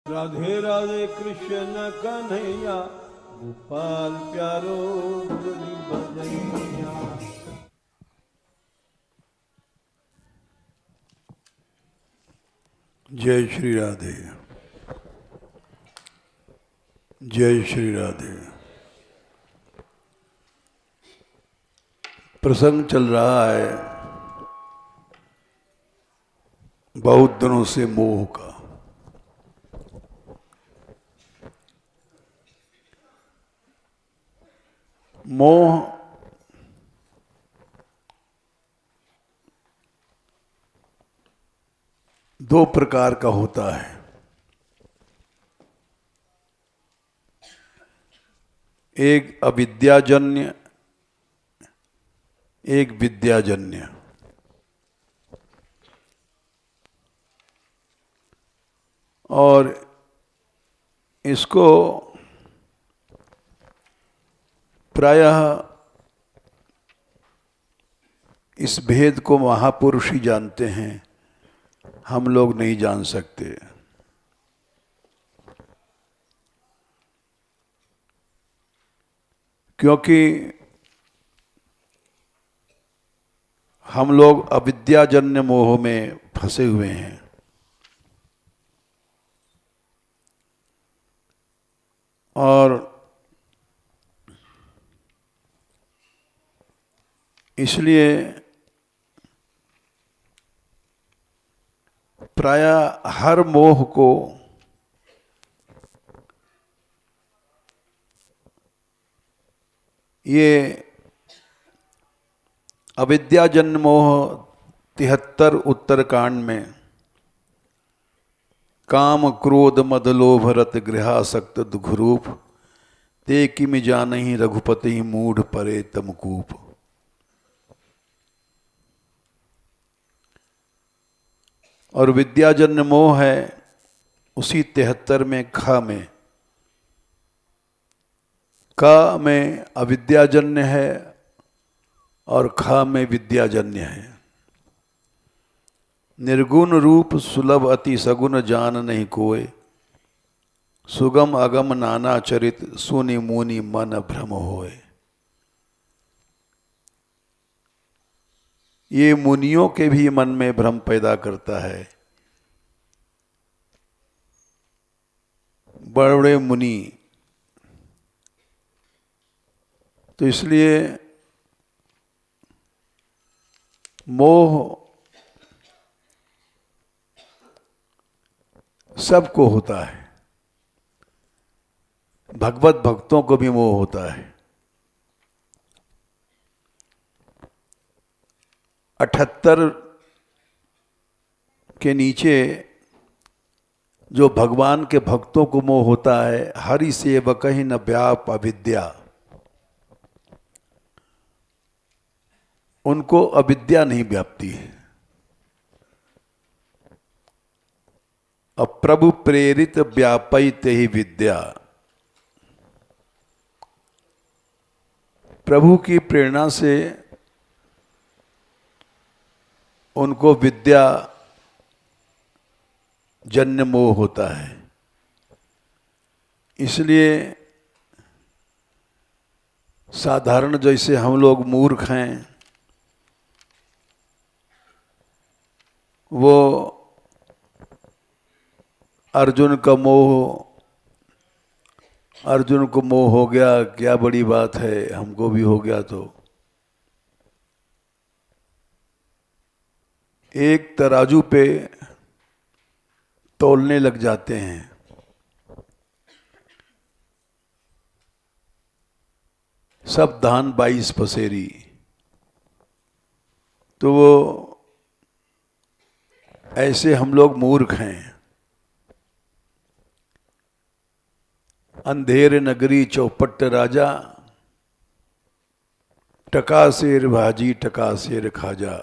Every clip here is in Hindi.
राधे राधे कृष्ण कन्हैया, गोपाल प्यारो मुरली बजैया। जय श्री राधे, जय श्री राधे। प्रसंग चल रहा है बहुत दिनों से मोह का। मोह दो प्रकार का होता है। एक अविद्याजन्य, एक विद्याजन्य। और इसको प्रायः इस भेद को महापुरुष ही जानते हैं, हम लोग नहीं जान सकते। क्योंकि हम लोग अविद्याजन्य मोह में फंसे हुए हैं। और इसलिए प्रायः हर मोह को ये अविद्याजन्य मोह 73 उत्तरकांड में काम क्रोध मद लोभ रत गृहासक्त दुखरूप ते किमि जानहि रघुपति मूढ़ परे तमकूप। और विद्याजन्य मोह है उसी 73 में ख में। क में अविद्याजन्य है और ख में विद्याजन्य है। निर्गुण रूप सुलभ अति सगुण जान नहीं कोय, सुगम अगम नाना चरित सुनि मुनि मन भ्रम होय। ये मुनियों के भी मन में भ्रम पैदा करता है। बड़े बड़े मुनि, तो इसलिए मोह सबको होता है। भगवत भक्तों को भी मोह होता है। 78 के नीचे जो भगवान के भक्तों को मोह होता है, हरि सेवक ही न व्याप अविद्या, उनको अविद्या नहीं व्यापती है। अब प्रभु प्रेरित व्यापित ही विद्या, प्रभु की प्रेरणा से उनको विद्या जन्य मोह होता है। इसलिए साधारण जैसे हम लोग मूर्ख हैं, वो अर्जुन का मोह, अर्जुन को मोह हो गया, क्या बड़ी बात है, हमको भी हो गया तो एक तराजू पे तौलने लग जाते हैं। सब धान 22 पसेरी, तो वो ऐसे हम लोग मूर्ख हैं। अंधेर नगरी चौपट राजा, टका शेर भाजी टका शेर खाजा।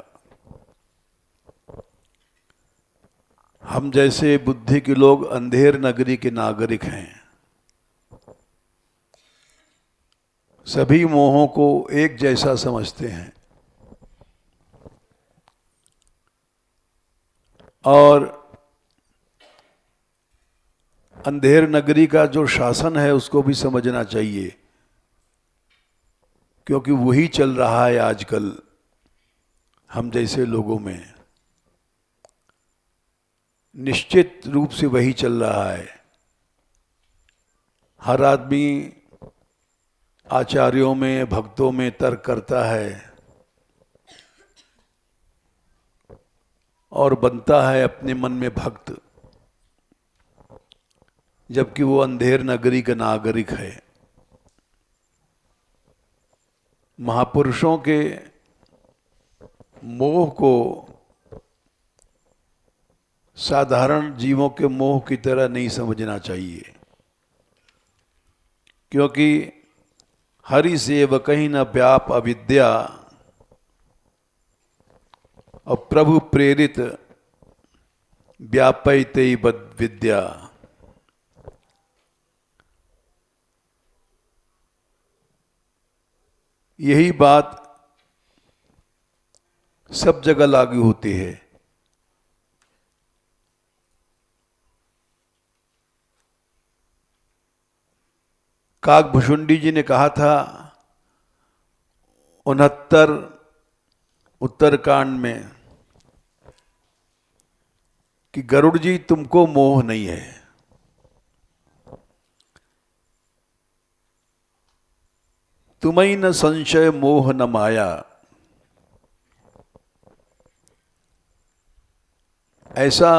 हम जैसे बुद्धि के लोग अंधेर नगरी के नागरिक हैं। सभी मोहों को एक जैसा समझते हैं और अंधेर नगरी का जो शासन है उसको भी समझना चाहिए, क्योंकि वही चल रहा है आजकल हम जैसे लोगों में। निश्चित रूप से वही चल रहा है। हर आदमी आचार्यों में, भक्तों में तर्क करता है और बनता है अपने मन में भक्त, जबकि वो अंधेर नगरी का नागरिक है। महापुरुषों के मोह को साधारण जीवों के मोह की तरह नहीं समझना चाहिए, क्योंकि हरि सेव कहीं न व्याप अविद्या और प्रभु प्रेरित व्यापयते बद विद्या। यही बात सब जगह लागू होती है। काकभुशुंडी जी ने कहा था 69 उत्तरकांड में कि गरुड़ जी तुमको मोह नहीं है, तुम्हें न संशय मोह न माया। ऐसा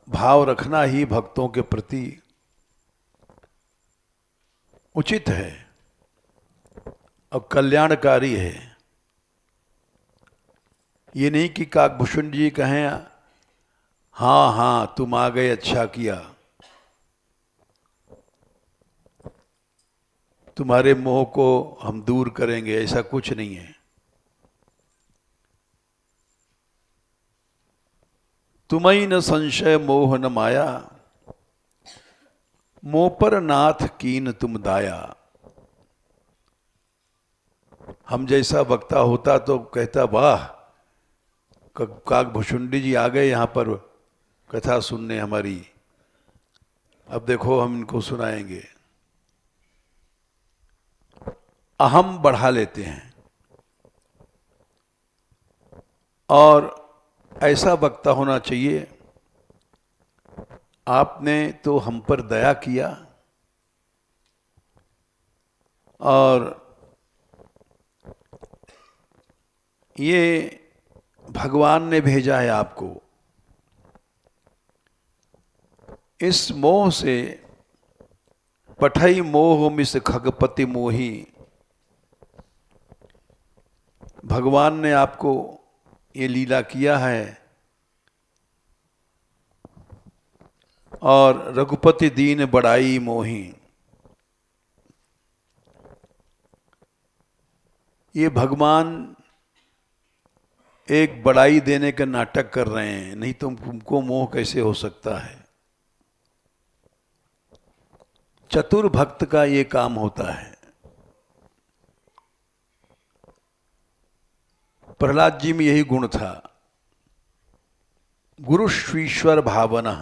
भाव रखना ही भक्तों के प्रति उचित है और कल्याणकारी है। ये नहीं कि काकभूषण जी कहें हाँ हाँ तुम आ गए, अच्छा किया, तुम्हारे मोह को हम दूर करेंगे, ऐसा कुछ नहीं है। तुम्हें न संशय मोह न माया, मोह पर नाथ कीन तुम दाया। हम जैसा वक्ता होता तो कहता वाह काकभुशुंडी जी आ गए यहाँ पर कथा सुनने हमारी, अब देखो हम इनको सुनाएंगे। अहम बढ़ा लेते हैं और ऐसा वक्ता होना चाहिए, आपने तो हम पर दया किया और ये भगवान ने भेजा है आपको। इस मोह से पठई मोह मिस खगपति मोही, भगवान ने आपको ये लीला किया है और रघुपति दीन बड़ाई मोही। ये भगवान एक बड़ाई देने का नाटक कर रहे हैं, नहीं तो तुमको मोह कैसे हो सकता है। चतुर भक्त का ये काम होता है। प्रहलाद जी में यही गुण था, गुरुश्वीश्वर भावना।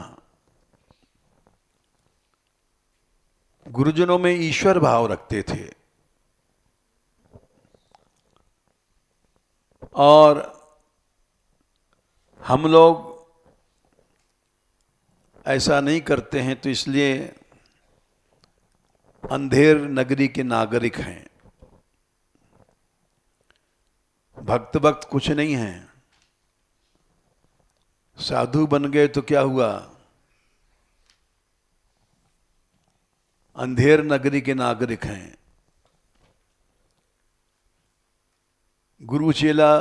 गुरुजनों में ईश्वर भाव रखते थे और हम लोग ऐसा नहीं करते हैं, तो इसलिए अंधेर नगरी के नागरिक हैं। भक्त भक्त कुछ नहीं है, साधु बन गए तो क्या हुआ, अंधेर नगरी के नागरिक हैं। गुरु चेला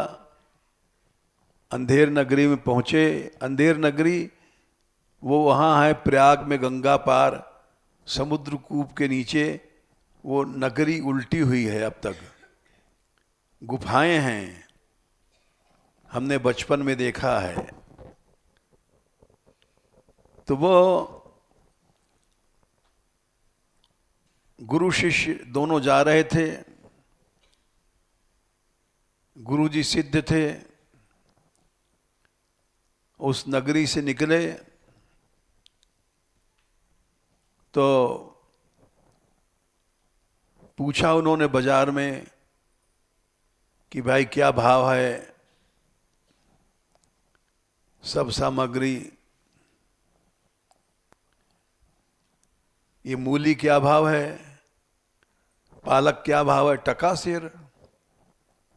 अंधेर नगरी में पहुंचे। अंधेर नगरी वो वहाँ है प्रयाग में, गंगा पार, समुद्र कूप के नीचे वो नगरी उल्टी हुई है। अब तक गुफाएं हैं, हमने बचपन में देखा है। तो वो गुरु शिष्य दोनों जा रहे थे। गुरु जी सिद्ध थे, उस नगरी से निकले तो पूछा उन्होंने बाजार में कि भाई क्या भाव है, सब सामग्री, ये मूली क्या भाव है, पालक क्या भाव है, टका सेर।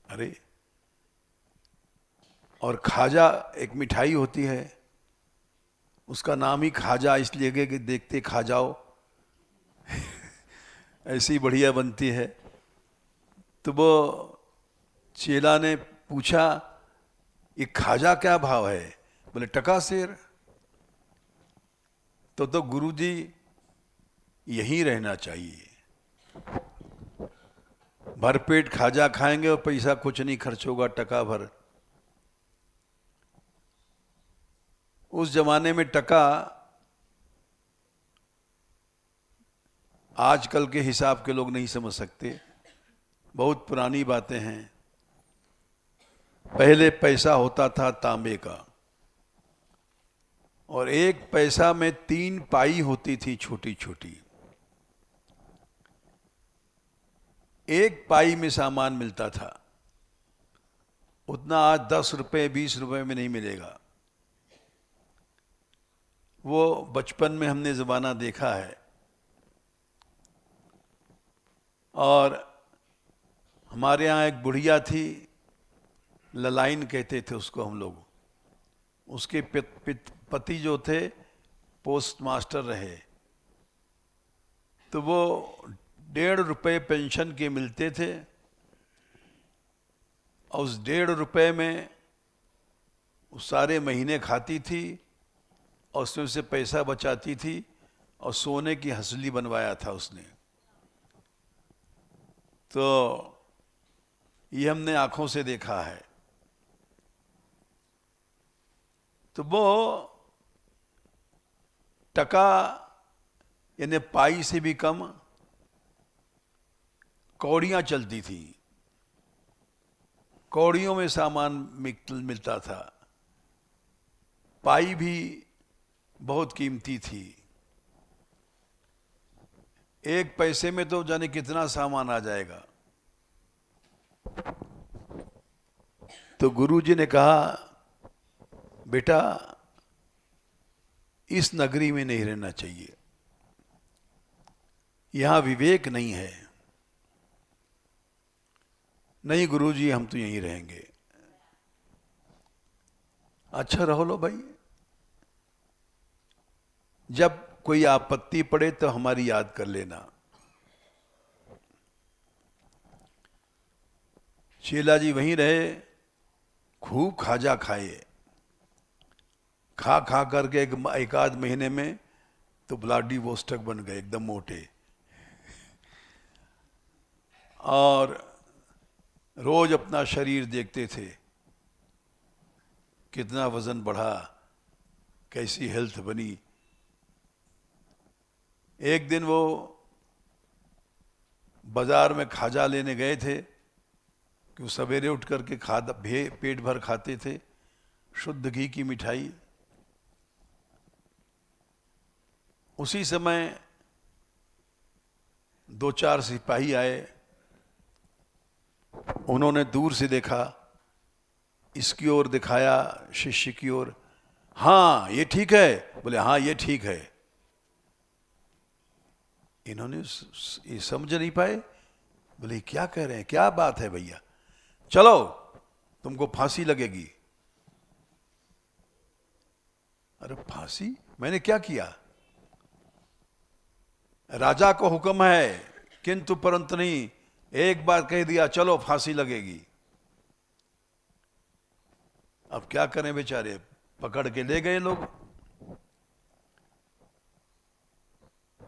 अरे, और खाजा एक मिठाई होती है, उसका नाम ही खाजा इसलिए कि देखते खा जाओ ऐसी बढ़िया बनती है। तो वो चेला ने पूछा ये खाजा क्या भाव है, बोले टका सेर। तो गुरुजी यहीं रहना चाहिए, भरपेट खाजा खाएंगे और पैसा कुछ नहीं खर्च होगा, टका भर। उस जमाने में टका आजकल के हिसाब के लोग नहीं समझ सकते, बहुत पुरानी बातें हैं। पहले पैसा होता था तांबे का, और एक पैसा में 3 पाई होती थी, छोटी छोटी। एक पाई में सामान मिलता था, उतना आज 10 रुपए 20 रुपए में नहीं मिलेगा। वो बचपन में हमने ज़माना देखा है। और हमारे यहाँ एक बुढ़िया थी, ललाइन कहते थे उसको हम लोग। उसके पति जो थे पोस्ट मास्टर रहे, तो वो 1.5 रुपए पेंशन के मिलते थे, और उस 1.5 रुपए में उस सारे महीने खाती थी, और उसमें से पैसा बचाती थी, और सोने की हंसली बनवाया था उसने। तो ये हमने आंखों से देखा है। तो वो टका यानी पाई से भी कम कौड़ियां चलती थी, कौड़ियों में सामान मिलता था। पाई भी बहुत कीमती थी, 1 पैसे में तो जाने कितना सामान आ जाएगा। तो गुरुजी ने कहा, बेटा इस नगरी में नहीं रहना चाहिए, यहां विवेक नहीं है। नहीं गुरुजी, हम तो यहीं रहेंगे। अच्छा रहो लो भाई, जब कोई आपत्ति पड़े तो हमारी याद कर लेना। चेला जी वहीं रहे, खूब खाजा खाए, खा खा करके एक आध महीने में तो व्लादिवोस्टोक बन गए, एकदम मोटे। और रोज अपना शरीर देखते थे, कितना वजन बढ़ा, कैसी हेल्थ बनी। एक दिन वो बाजार में खाजा लेने गए थे, कि वो सवेरे उठ करके पेट भर खाते थे, शुद्ध घी की मिठाई। उसी समय 2-4 सिपाही आए, उन्होंने दूर से देखा, इसकी ओर दिखाया, शिष्य की ओर, हाँ ये ठीक है, बोले हाँ ये ठीक है। इन्होंने ये समझ नहीं पाए, बोले क्या कह रहे हैं, क्या बात है भैया, चलो तुमको फांसी लगेगी। अरे फांसी, मैंने क्या किया? राजा को हुक्म है, किंतु परंतु नहीं, एक बार कह दिया चलो फांसी लगेगी। अब क्या करें बेचारे, पकड़ के ले गए लोग।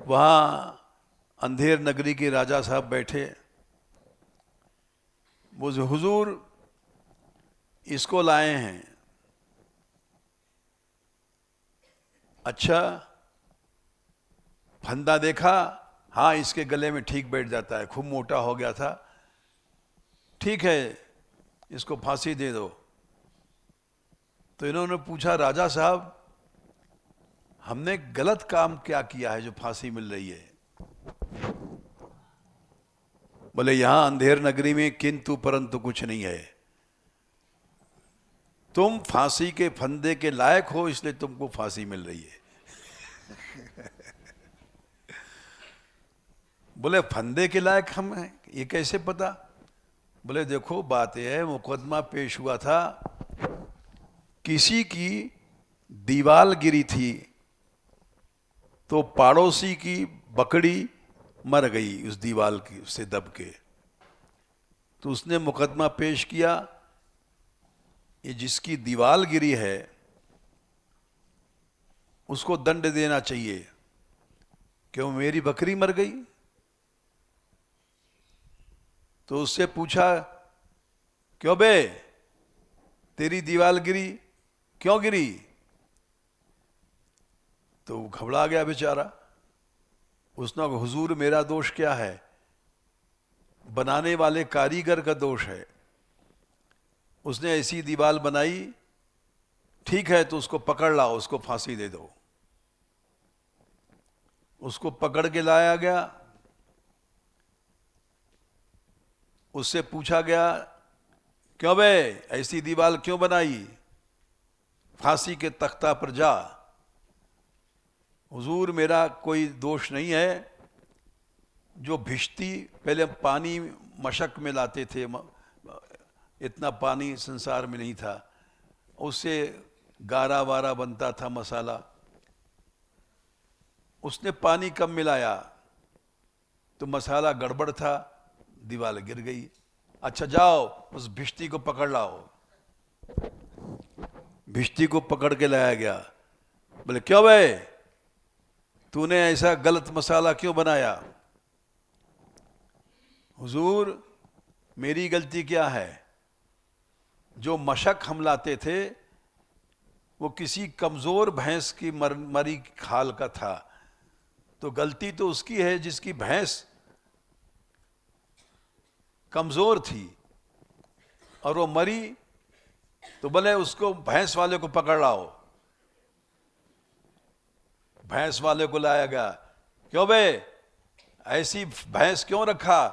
वहां अंधेर नगरी के राजा साहब बैठे, वो हुजूर इसको लाए हैं। अच्छा, फंदा देखा, हाँ इसके गले में ठीक बैठ जाता है, खूब मोटा हो गया था, ठीक है इसको फांसी दे दो। तो इन्होंने पूछा, राजा साहब हमने गलत काम क्या किया है जो फांसी मिल रही है? बोले यहां अंधेर नगरी में किंतु परंतु कुछ नहीं है, तुम फांसी के फंदे के लायक हो इसलिए तुमको फांसी मिल रही है। बोले फंदे के लायक हम हैं, ये कैसे पता? बोले देखो बात यह है, मुकदमा पेश हुआ था, किसी की दीवार गिरी थी तो पड़ोसी की बकरी मर गई उस दीवार की उससे दब के, तो उसने मुकदमा पेश किया, ये जिसकी दीवार गिरी है उसको दंड देना चाहिए, क्यों मेरी बकरी मर गई? तो उससे पूछा क्यों बे तेरी दीवार गिरी, क्यों गिरी? तो वो घबरा गया बेचारा। उसने कहा हुजूर मेरा दोष क्या है, बनाने वाले कारीगर का दोष है, उसने ऐसी दीवार बनाई, ठीक है तो उसको पकड़ लाओ, उसको फांसी दे दो। उसको पकड़ के लाया गया, उससे पूछा गया क्यों बे ऐसी दीवार क्यों बनाई, फांसी के तख्ता पर जा। हुजूर मेरा कोई दोष नहीं है, जो भिश्ती पहले पानी मशक में लाते थे, इतना पानी संसार में नहीं था, उससे गारा वारा बनता था मसाला, उसने पानी कम मिलाया तो मसाला गड़बड़ था, दीवार गिर गई। अच्छा जाओ उस भिश्ती को पकड़ लाओ। भिश्ती को पकड़ के लाया गया। बोले क्यों भाई तूने ऐसा गलत मसाला क्यों बनाया? हुजूर मेरी गलती क्या है, जो मशक हम लाते थे वो किसी कमजोर भैंस की मरी खाल का था, तो गलती तो उसकी है जिसकी भैंस कमजोर थी और वो मरी, तो बोले उसको भैंस वाले को पकड़ लाओ। भैंस वाले को लाया गया, क्यों बे ऐसी भैंस क्यों रखा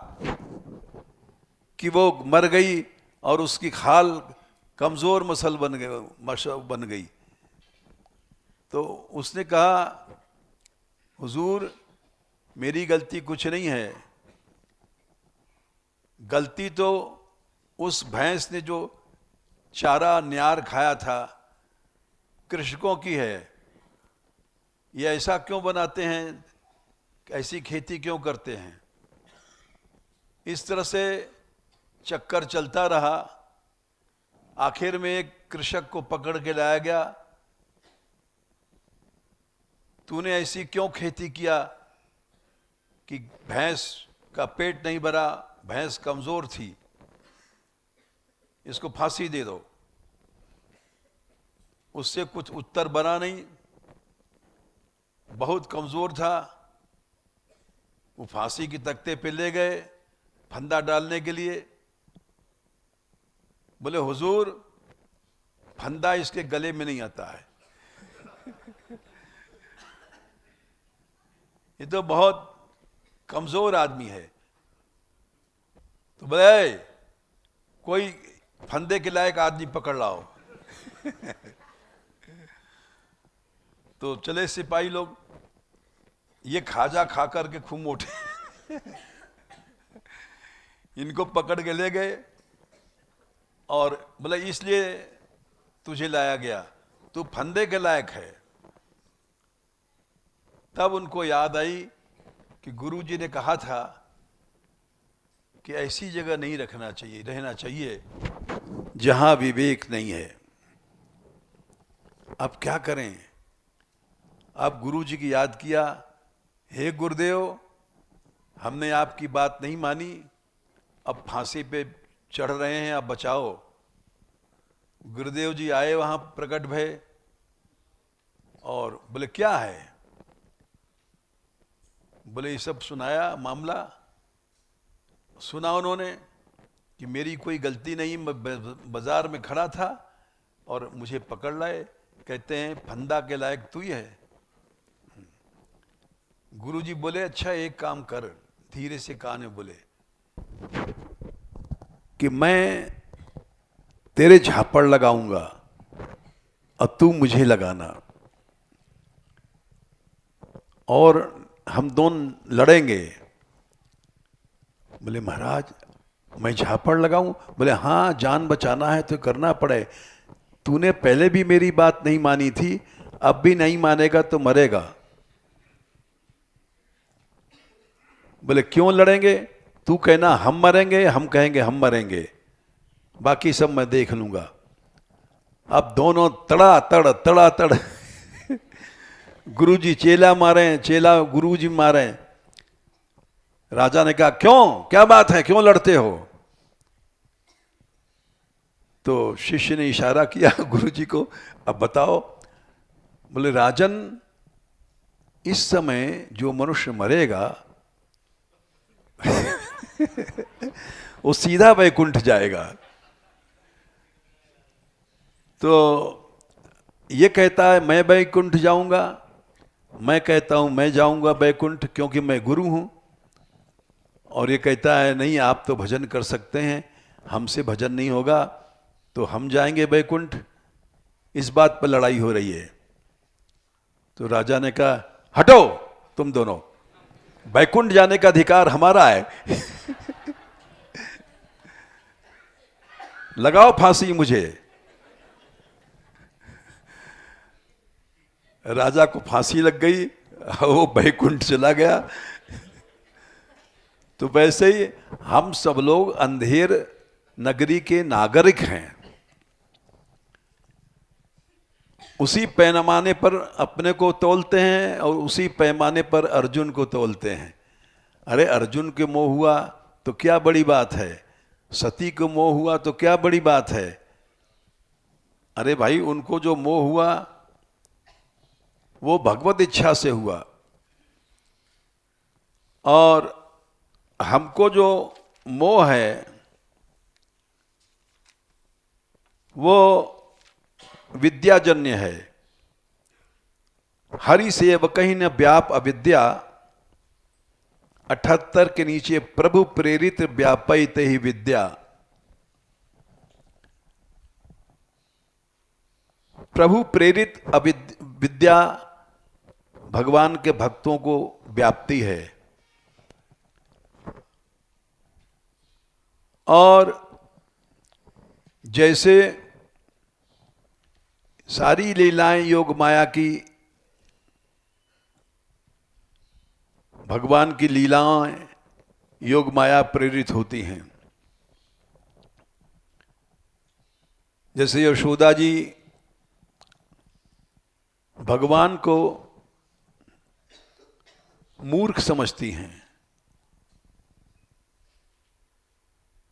कि वो मर गई और उसकी खाल कमजोर मसल बन गई। तो उसने कहा हुजूर मेरी गलती कुछ नहीं है, गलती तो उस भैंस ने जो चारा न्यार खाया था कृषकों की है। ये ऐसा क्यों बनाते हैं, ऐसी खेती क्यों करते हैं? इस तरह से चक्कर चलता रहा। आखिर में एक कृषक को पकड़ के लाया गया, तूने ऐसी क्यों खेती किया कि भैंस का पेट नहीं भरा, भैंस कमजोर थी, इसको फांसी दे दो। उससे कुछ उत्तर बना नहीं, बहुत कमजोर था। वो फांसी की तख्ते पे ले गए फंदा डालने के लिए। बोले हुजूर फंदा इसके गले में नहीं आता है, ये तो बहुत कमजोर आदमी है। तो बोले कोई फंदे के लायक आदमी पकड़ लाओ। तो चले सिपाही लोग, ये खाजा खा करके खूब मोटे, इनको पकड़ के ले गए और बोले इसलिए तुझे लाया गया, तू फंदे के लायक है। तब उनको याद आई कि गुरुजी ने कहा था कि ऐसी जगह नहीं रहना चाहिए जहां विवेक नहीं है। अब क्या करें? अब गुरुजी की याद किया, हे गुरुदेव हमने आपकी बात नहीं मानी, अब फांसी पे चढ़ रहे हैं, अब बचाओ। गुरुदेव जी आए वहां प्रकट भय और बोले क्या है? बोले ये सब सुनाया मामला, सुना उन्होंने कि मेरी कोई गलती नहीं, मैं बाजार में खड़ा था और मुझे पकड़ लाए, कहते हैं फंदा के लायक तू ही है, गुरुजी बोले अच्छा एक काम कर, धीरे से कान में बोले कि मैं तेरे झापड़ लगाऊंगा और तू मुझे लगाना, और हम दोनों लड़ेंगे। बोले महाराज मैं झापड़ लगाऊं? बोले हाँ, जान बचाना है तो करना पड़े। तूने पहले भी मेरी बात नहीं मानी थी, अब भी नहीं मानेगा तो मरेगा। बोले क्यों लड़ेंगे? तू कहना हम मरेंगे, हम कहेंगे हम मरेंगे, बाकी सब मैं देख लूंगा। अब दोनों तड़ा तड़ गुरुजी चेला मारे, चेला गुरुजी मारे। राजा ने कहा क्यों, क्या बात है, क्यों लड़ते हो? तो शिष्य ने इशारा किया गुरुजी को, अब बताओ। बोले राजन, इस समय जो मनुष्य मरेगा वो सीधा वैकुंठ जाएगा। तो ये कहता है मैं वैकुंठ जाऊंगा, मैं कहता हूं मैं जाऊंगा वैकुंठ क्योंकि मैं गुरु हूं, और ये कहता है नहीं आप तो भजन कर सकते हैं, हमसे भजन नहीं होगा तो हम जाएंगे वैकुंठ। इस बात पर लड़ाई हो रही है। तो राजा ने कहा हटो तुम दोनों, वैकुंठ जाने का अधिकार हमारा है लगाओ फांसी मुझे। राजा को फांसी लग गई, वो वैकुंठ चला गया। तो वैसे ही हम सब लोग अंधेर नगरी के नागरिक हैं, उसी पैमाने पर अपने को तोलते हैं और उसी पैमाने पर अर्जुन को तोलते हैं। अरे अर्जुन के मोह हुआ तो क्या बड़ी बात है, सती को मोह हुआ तो क्या बड़ी बात है। अरे भाई उनको जो मोह हुआ वो भगवत इच्छा से हुआ, और हमको जो मोह है वो विद्याजन्य है। हरि सेव कहीं न व्याप अविद्या, 78 के नीचे प्रभु प्रेरित व्यापयित ही विद्या। प्रभु प्रेरित विद्या भगवान के भक्तों को व्याप्ति है, और जैसे सारी लीलाएं योग माया की, भगवान की लीलाएं योग माया प्रेरित होती हैं। जैसे यशोदा जी भगवान को मूर्ख समझती हैं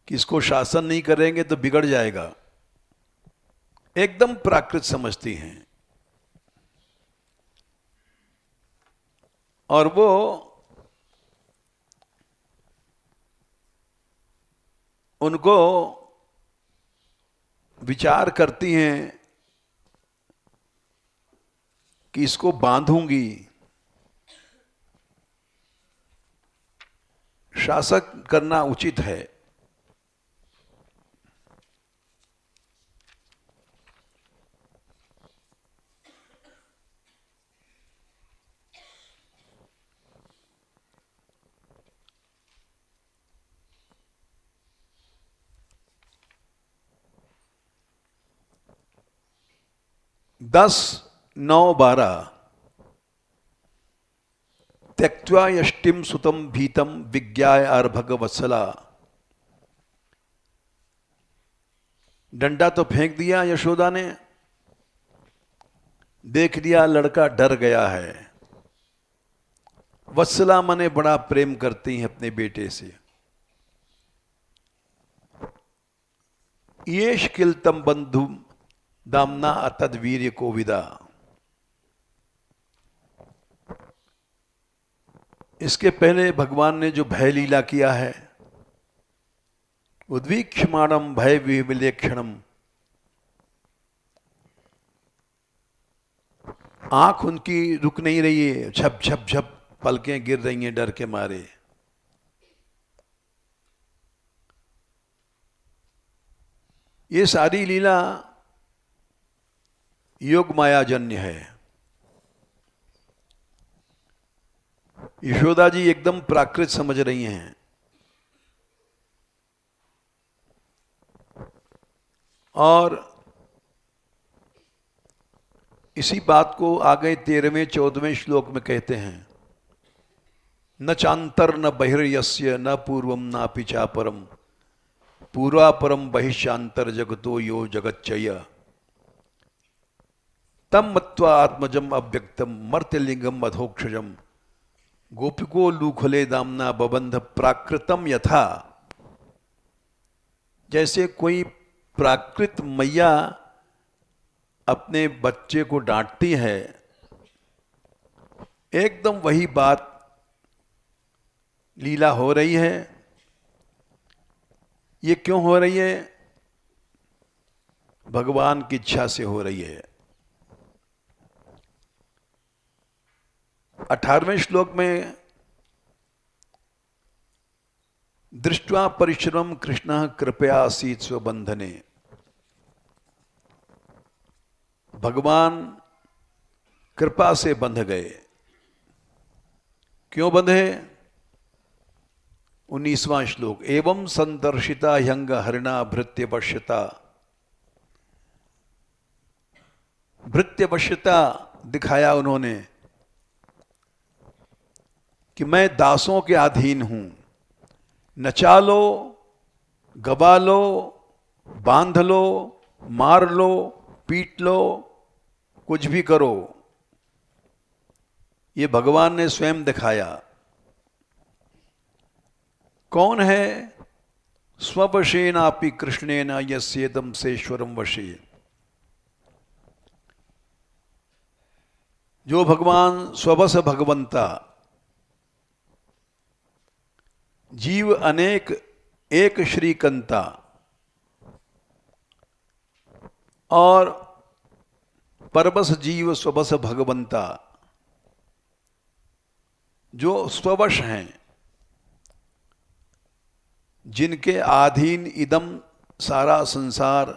कि इसको शासन नहीं करेंगे तो बिगड़ जाएगा, एकदम प्राकृत समझती हैं। और वो उनको विचार करती हैं कि इसको बांधूंगी, शासक करना उचित है। दस 9-12 त्यक्त्वा यष्टिम सुतम भीतम विज्ञाय अर्भग वत्सला। डंडा तो फेंक दिया यशोदा ने, देख लिया लड़का डर गया है। वत्सला मने बड़ा प्रेम करती हैं अपने बेटे से। येष किलतम बंधु दामना अतद वीर्य कोविदा। इसके पहले भगवान ने जो भय लीला किया है, उद्वीक्षमाणम भय विविलेक्षणम, आंख उनकी रुक नहीं रही है, झप झप झप पलकें गिर रही हैं डर के मारे। ये सारी लीला योग मायाजन्य है। यशोदा जी एकदम प्राकृत समझ रही हैं। और इसी बात को आगे 13वें 14वें श्लोक में कहते हैं, न चांतर न बहिर्यस्य न पूर्वम नापि चापरम पूर्वापरम बहिशांतर जगतो यो जगच्चय तम मत्वा आत्मजम अव्यक्तम मर्त्यलिंगम अधोक्षजम गोपिको लूखले दामना बबंध प्राकृतम यथा। जैसे कोई प्राकृत मैया अपने बच्चे को डांटती है, एकदम वही बात लीला हो रही है। ये क्यों हो रही है? भगवान की इच्छा से हो रही है। 18वें श्लोक में दृष्ट्वा परिश्रम कृष्ण कृपया आसीत स्वबंधने, भगवान कृपा से बंध गए। क्यों बंधे? 19वां श्लोक, एवं संदर्शिता ह्यंग हरिणा भृत्य पश्यता। भृत्य पश्यता दिखाया उन्होंने कि मैं दासों के अधीन हूं। नचा लो, गबा लो, बांध लो, मार लो, पीट लो, कुछ भी करो, ये भगवान ने स्वयं दिखाया। कौन है? स्ववशेनापि कृष्णेन यस्येदं सेश्वरम वशे। जो भगवान स्वबस भगवंता, जीव अनेक एक श्रीकंता, और परबस जीव स्वबस भगवंता, जो स्ववश हैं, जिनके अधीन इदम सारा संसार,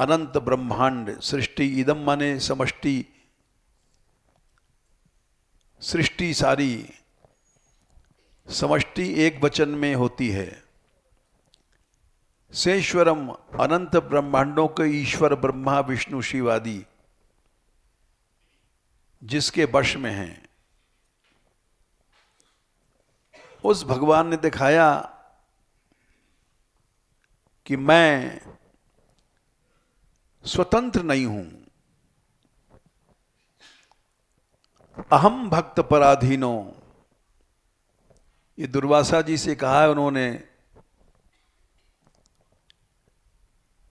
अनंत ब्रह्मांड सृष्टि, इदम माने समष्टि, सृष्टि सारी समष्टि एक वचन में होती है। सेश्वरम अनंत ब्रह्मांडों के ईश्वर ब्रह्मा विष्णु शिव आदि जिसके वश में हैं, उस भगवान ने दिखाया कि मैं स्वतंत्र नहीं हूं। अहम भक्त पराधीनो, ये दुर्वासा जी से कहा है उन्होंने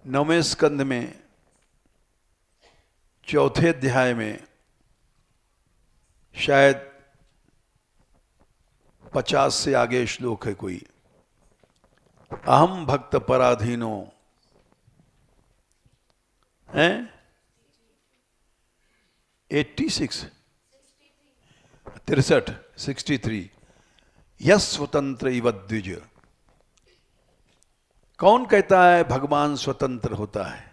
9वें स्कंद में 4थे अध्याय में, शायद 50 से आगे श्लोक है कोई। अहम भक्त पराधीनो है 86 63 यस स्वतंत्र इव द्विज। कौन कहता है भगवान स्वतंत्र होता है?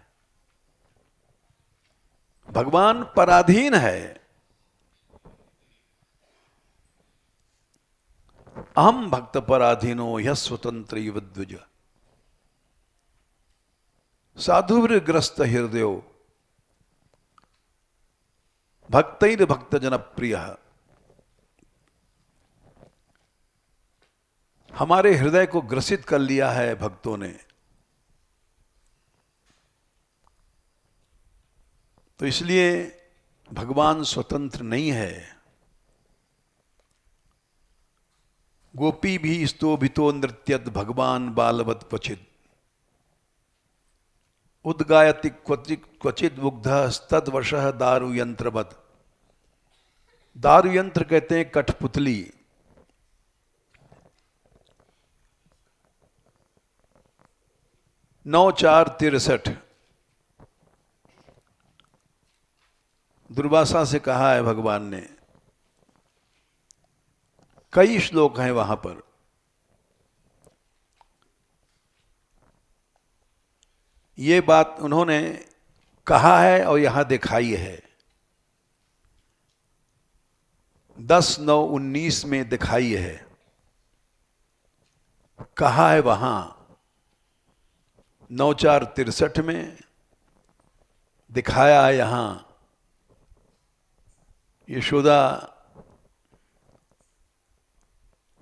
भगवान पराधीन है। अहम भक्त पराधीनो यस स्वतंत्र इव द्विज साधुग्रस्त हृदयो भक्तैर भक्त जनप्रिय। हमारे हृदय को ग्रसित कर लिया है भक्तों ने। तो इसलिए भगवान स्वतंत्र नहीं है। गोपी भी स्तोभितो नृत्यत भगवान बालवत क्वचित उद्गायति क्वचित मुग्ध तद्वश दारु यंत्रवत। दारु यंत्र कहते हैं कठपुतली। 9:4-63 दुर्वासा से कहा है भगवान ने कई श्लोक हैं वहां पर। ये बात उन्होंने कहा है और यहां दिखाई है। 10-9-19 में दिखाई है, कहा है वहां। 9-4-63 में दिखाया है यहां। यशोदा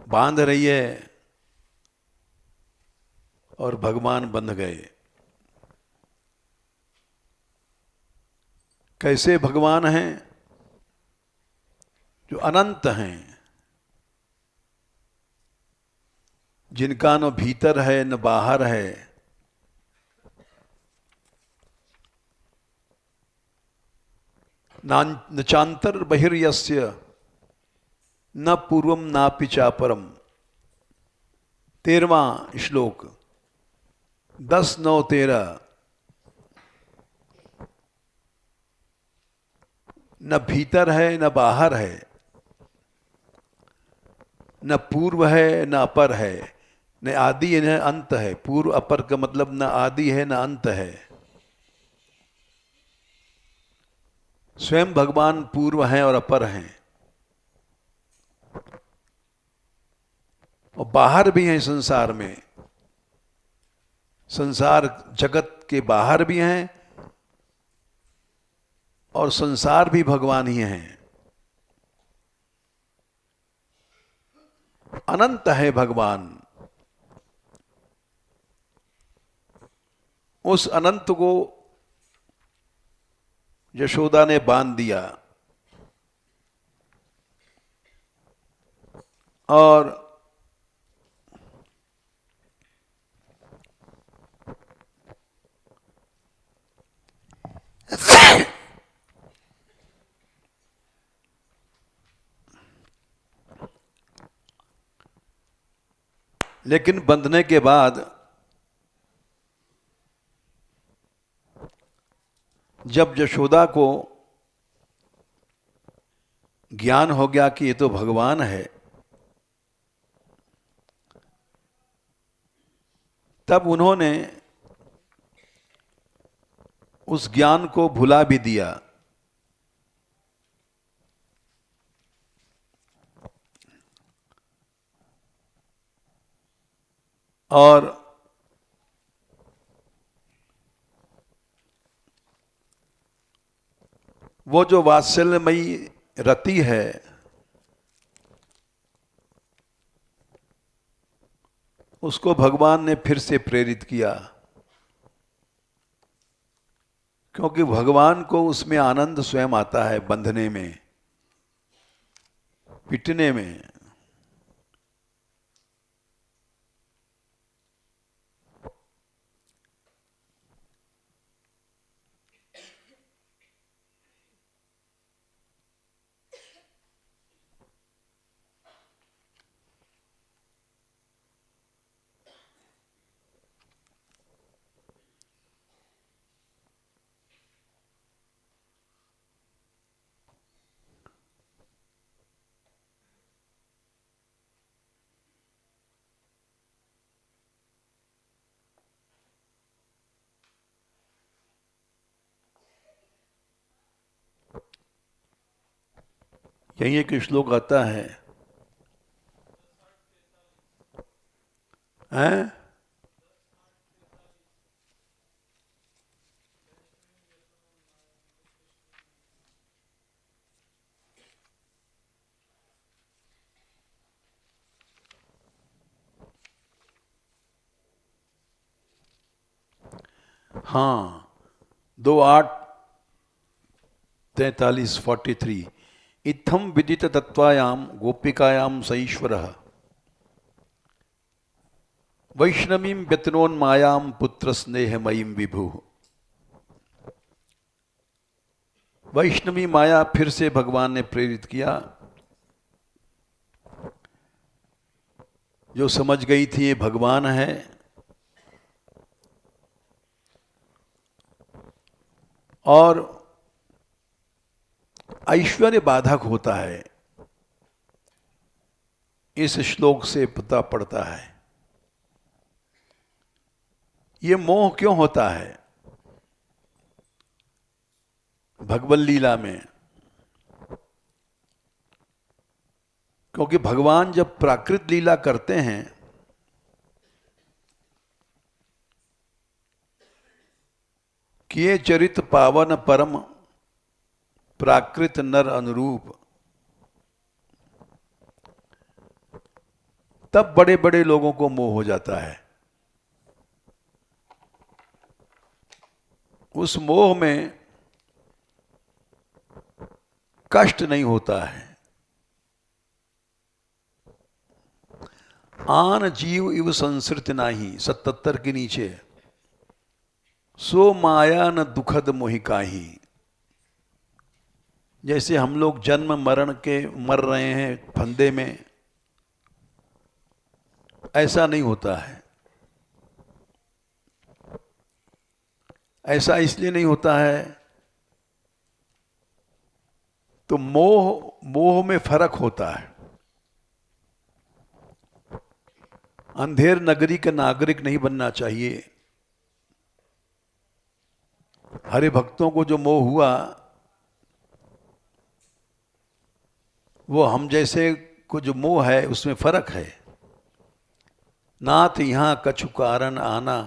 बांध रही है और भगवान बंध गए। कैसे भगवान हैं? जो अनंत हैं, जिनका न भीतर है न बाहर है, न चांतर बहिर्यस्य न पूर्वम नापि चापरम। 13वां श्लोक 10-9-13। न भीतर है न बाहर है, न पूर्व है न अपर है, न आदि है न अंत है। पूर्व अपर का मतलब न आदि है न अंत है। स्वयं भगवान पूर्व हैं और अपर हैं, और बाहर भी हैं संसार में। संसार जगत के बाहर भी हैं और संसार भी भगवान ही हैं। अनंत है भगवान। उस अनंत को यशोदा ने बांध दिया और लेकिन बंधने के बाद जब यशोदा को ज्ञान हो गया कि ये तो भगवान है, तब उन्होंने उस ज्ञान को भुला भी दिया। और वो जो वात्सल्यमयी रति है, उसको भगवान ने फिर से प्रेरित किया, क्योंकि भगवान को उसमें आनंद स्वयं आता है, बंधने में, पिटने में। यही एक श्लोक आता है, हैं? हाँ, 2:8-43 इत्थम विदित तत्वायाम गोपिकायाम सईश्वरः वैष्णवीं व्यतनोन्मायाम पुत्र स्नेहमयीं विभु। वैष्णवी माया फिर से भगवान ने प्रेरित किया, जो समझ गई थी ये भगवान है, और ऐश्वर्य बाधक होता है। इस श्लोक से पता पड़ता है। ये मोह क्यों होता है भगवत लीला में? क्योंकि भगवान जब प्राकृत लीला करते हैं किए चरित पावन परम प्राकृत नर अनुरूप, तब बड़े बड़े लोगों को मोह हो जाता है। उस मोह में कष्ट नहीं होता है। आन जीव इव संसृत नाही 77 के नीचे, सो माया न दुखद मोहिकाही। जैसे हम लोग जन्म मरण के मर रहे हैं फंदे में, ऐसा नहीं होता है। ऐसा इसलिए नहीं होता है तो मोह में फर्क होता है। अंधेर नगरी का नागरिक नहीं बनना चाहिए। हरि भक्तों को जो मोह हुआ वो हम जैसे को जो मोह है उसमें फर्क है। नाथ यहां कछु कारण आना,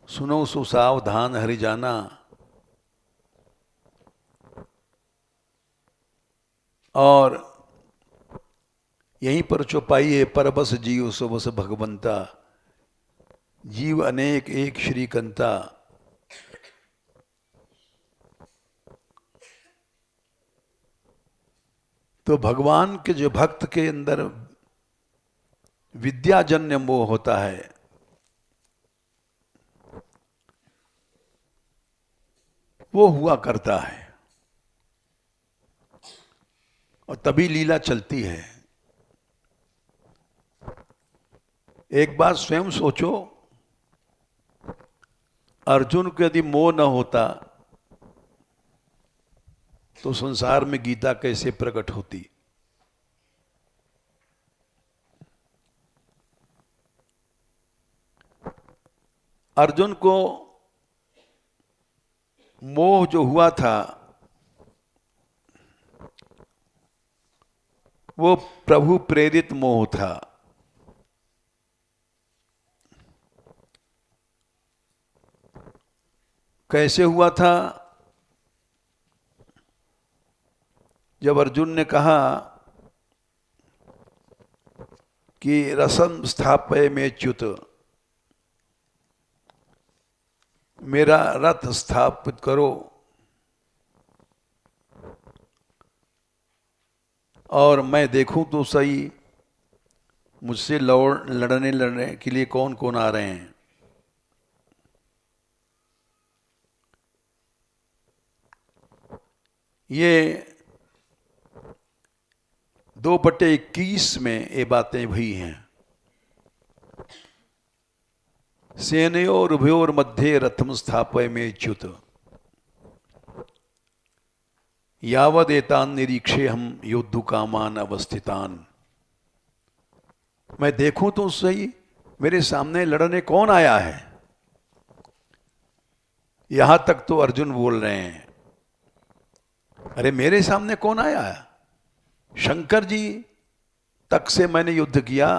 सुनो सो सावधान हरि जाना। और यहीं पर चौपाई है, पर बस जीव सो बस भगवंता, जीव अनेक एक श्रीकंता। तो भगवान के जो भक्त के अंदर विद्याजन्य मोह होता है, वो हुआ करता है और तभी लीला चलती है। एक बात स्वयं सोचो, अर्जुन को यदि मोह न होता तो संसार में गीता कैसे प्रकट होती? अर्जुन को मोह जो हुआ था वो प्रभु प्रेरित मोह था। कैसे हुआ था? जब अर्जुन ने कहा कि रसम स्थापय में च्युत, मेरा रथ स्थापित करो और मैं देखूं तो सही मुझसे लड़ने के लिए कौन कौन आ रहे हैं। ये 2/21 में ये बातें हुई हैं। सेनयोर उभयोर मध्य रथम स्थापय में च्युत, यावदेतान निरीक्षे हम योद्धु कामान अवस्थितान। मैं देखूं तो सही मेरे सामने लड़ने कौन आया है। यहां तक तो अर्जुन बोल रहे हैं, अरे मेरे सामने कौन आया है? शंकर जी तक से मैंने युद्ध किया।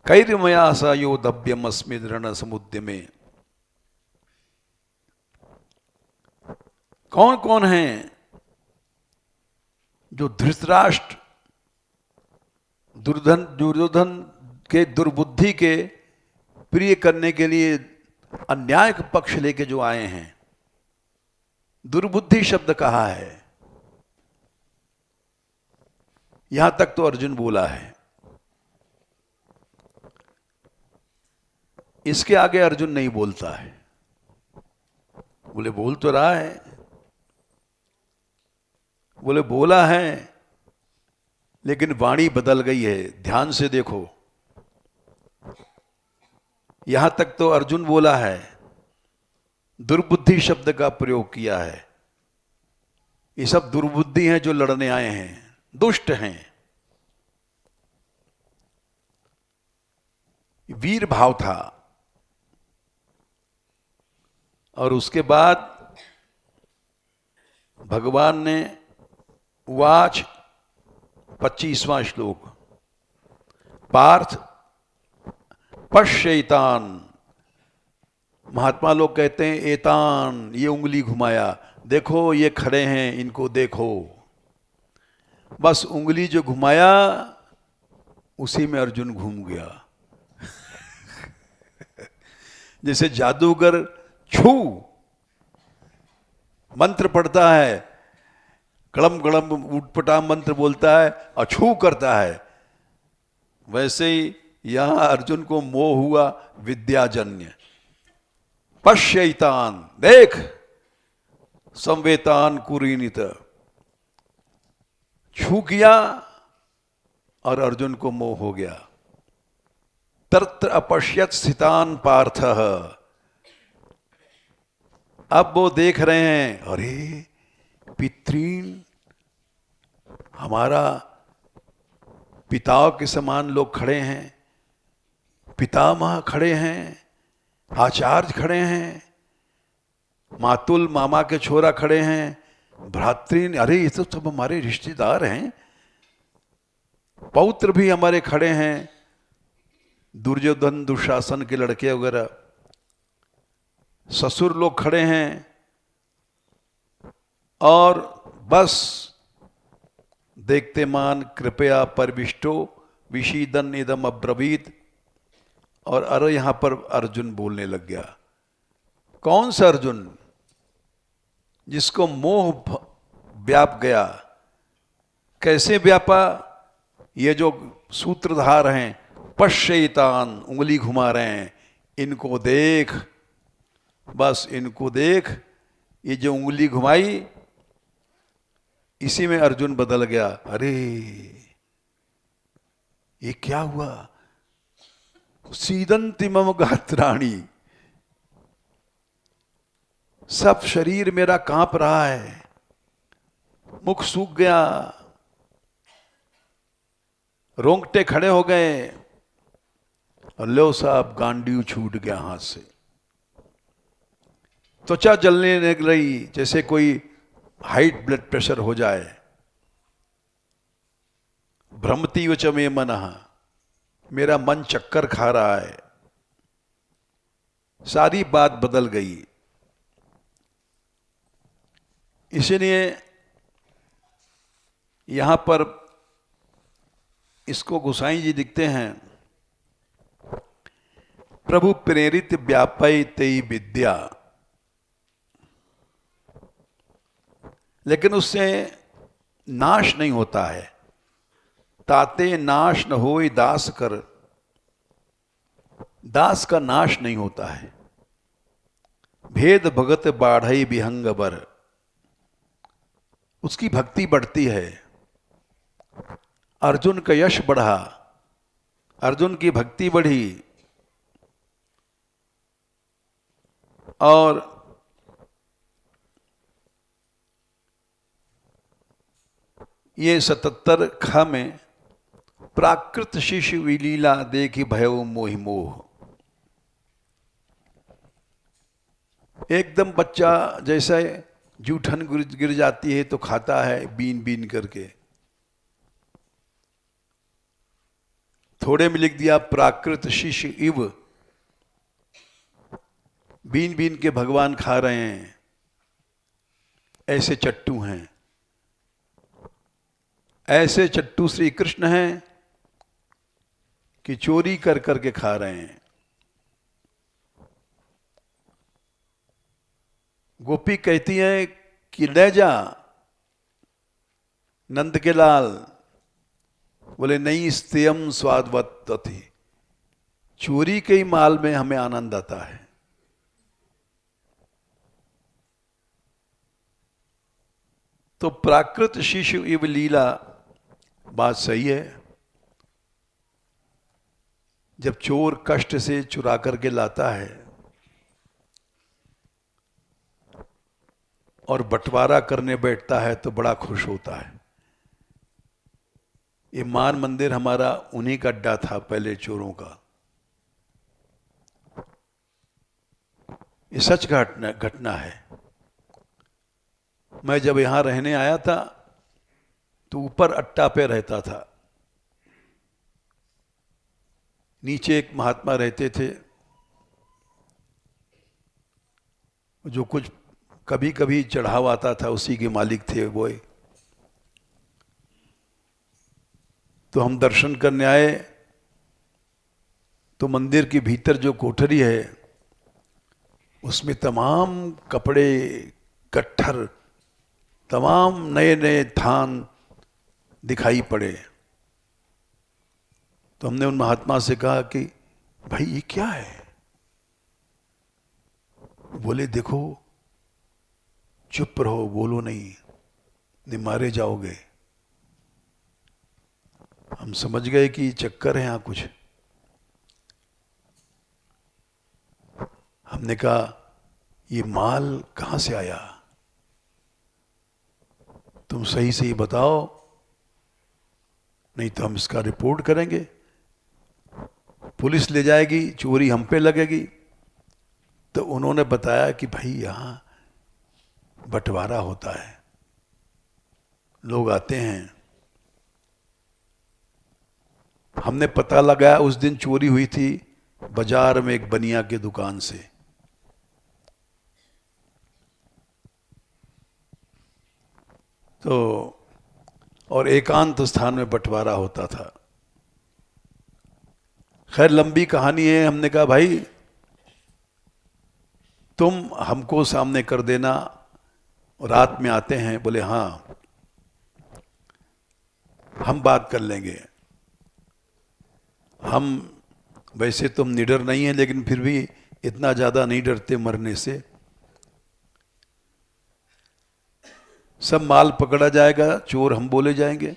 कैर्मया स योद्धव्यम अस्मिन् रण समुद्र में। कौन कौन हैं जो धृतराष्ट्र दुर्योधन के दुर्बुद्धि के प्रिय करने के लिए अन्याय का पक्ष लेके जो आए हैं? दुर्बुद्धि शब्द कहा है। यहां तक तो अर्जुन बोला है। इसके आगे अर्जुन नहीं बोलता है। बोले बोल तो रहा है, बोले बोला है लेकिन वाणी बदल गई है। ध्यान से देखो, यहां तक तो अर्जुन बोला है, दुर्बुद्धि शब्द का प्रयोग किया है। ये सब दुर्बुद्धि हैं जो लड़ने आए हैं, दुष्ट हैं। वीर भाव था। और उसके बाद भगवान ने वाच 25वां श्लोक, पार्थ पश्यैतान। महात्मा लोग कहते हैं एतान, ये उंगली घुमाया, देखो ये खड़े हैं, इनको देखो। बस उंगली जो घुमाया उसी में अर्जुन घूम गया। जैसे जादूगर छू मंत्र पढ़ता है, कड़म कड़म उठपटा मंत्र बोलता है और छू करता है, वैसे ही यहां अर्जुन को मोह हुआ विद्याजन्य। पश्यैतान, देख, संवेतान कुरीनित, छू किया और अर्जुन को मोह हो गया। तत्र अपश्यत स्थितान पार्थः, अब वो देख रहे हैं, अरे पितृन, हमारा पिताओं के समान लोग खड़े हैं, पितामह खड़े हैं, आचार्य खड़े हैं, मातुल मामा के छोरा खड़े हैं, भ्रातृन, अरे ये तो सब हमारे रिश्तेदार हैं, पौत्र भी हमारे खड़े हैं, दुर्योधन दुशासन के लड़के वगैरह, ससुर लोग खड़े हैं। और बस देखते मान कृपया परविष्टो विशीदन इदम अब्रवीत। और अरे यहां पर अर्जुन बोलने लग गया। कौन सा अर्जुन? जिसको मोह व्याप गया। कैसे व्यापा? ये जो सूत्रधार हैं, पश्यैतान, उंगली घुमा रहे हैं, इनको देख, बस इनको देख। ये जो उंगली घुमाई, इसी में अर्जुन बदल गया। अरे ये क्या हुआ? सीदंति मम गात्राणि, सब शरीर मेरा कांप रहा है, मुख सूख गया, रोंगटे खड़े हो गए, और लो साहब गांडीव छूट गया हाथ से, त्वचा जलने लग रही, जैसे कोई हाई ब्लड प्रेशर हो जाए। भ्रमती वच मे मनः, मेरा मन चक्कर खा रहा है। सारी बात बदल गई। इसलिए यहां पर इसको गोसाई जी लिखते हैं, प्रभु प्रेरित व्यापय तेई विद्या। लेकिन उससे नाश नहीं होता है। ताते नाश न होय दास कर, दास का नाश नहीं होता है। भेद भगत बाढ़ई विहंग बर, उसकी भक्ति बढ़ती है। अर्जुन का यश बढ़ा, अर्जुन की भक्ति बढ़ी, और ये 77 ख में प्राकृत शिशु विलीला देखी भयो मोहि मोह। एकदम बच्चा जैसे जूठन गिर जाती है तो खाता है बीन बीन करके, थोड़े में लिख दिया प्राकृत शिशु इव, बीन बीन के भगवान खा रहे हैं। ऐसे चट्टू हैं, ऐसे चट्टू श्री कृष्ण हैं कि चोरी कर करके खा रहे हैं। गोपी कहती है कि ले जा नंद के लाल, बोले नहीं, स्तेयम स्वादवत थी, चोरी के ही माल में हमें आनंद आता है। तो प्राकृत शिशु इव लीला, बात सही है। जब चोर कष्ट से चुरा करके लाता है और बंटवारा करने बैठता है तो बड़ा खुश होता है। ये मान मंदिर हमारा उन्हीं का अड्डा था पहले, चोरों का। ये सच घटना है। मैं जब यहां रहने आया था तो ऊपर अट्टा पे रहता था, नीचे एक महात्मा रहते थे जो कुछ कभी कभी चढ़ावा आता था, उसी के मालिक थे वो। तो हम दर्शन करने आए तो मंदिर के भीतर जो कोठरी है उसमें तमाम कपड़े, कट्ठर, तमाम नए नए थान दिखाई पड़े। तो हमने उन महात्मा से कहा कि भाई ये क्या है? बोले देखो, चुप रहो, बोलो नहीं मारे जाओगे। हम समझ गए कि चक्कर है यहां कुछ। हमने कहा ये माल कहां से आया, तुम सही से ही बताओ, नहीं तो हम इसका रिपोर्ट करेंगे, पुलिस ले जाएगी, चोरी हम पे लगेगी। तो उन्होंने बताया कि भाई यहां बंटवारा होता है, लोग आते हैं। हमने पता लगाया उस दिन चोरी हुई थी बाजार में एक बनिया की दुकान से। तो और एकांत स्थान में बंटवारा होता था। खैर लंबी कहानी है। हमने कहा भाई तुम हमको सामने कर देना, रात में आते हैं। बोले हाँ हम बात कर लेंगे। हम वैसे तुम निडर नहीं है, लेकिन फिर भी इतना ज्यादा नहीं डरते मरने से। सब माल पकड़ा जाएगा, चोर हम बोले जाएंगे,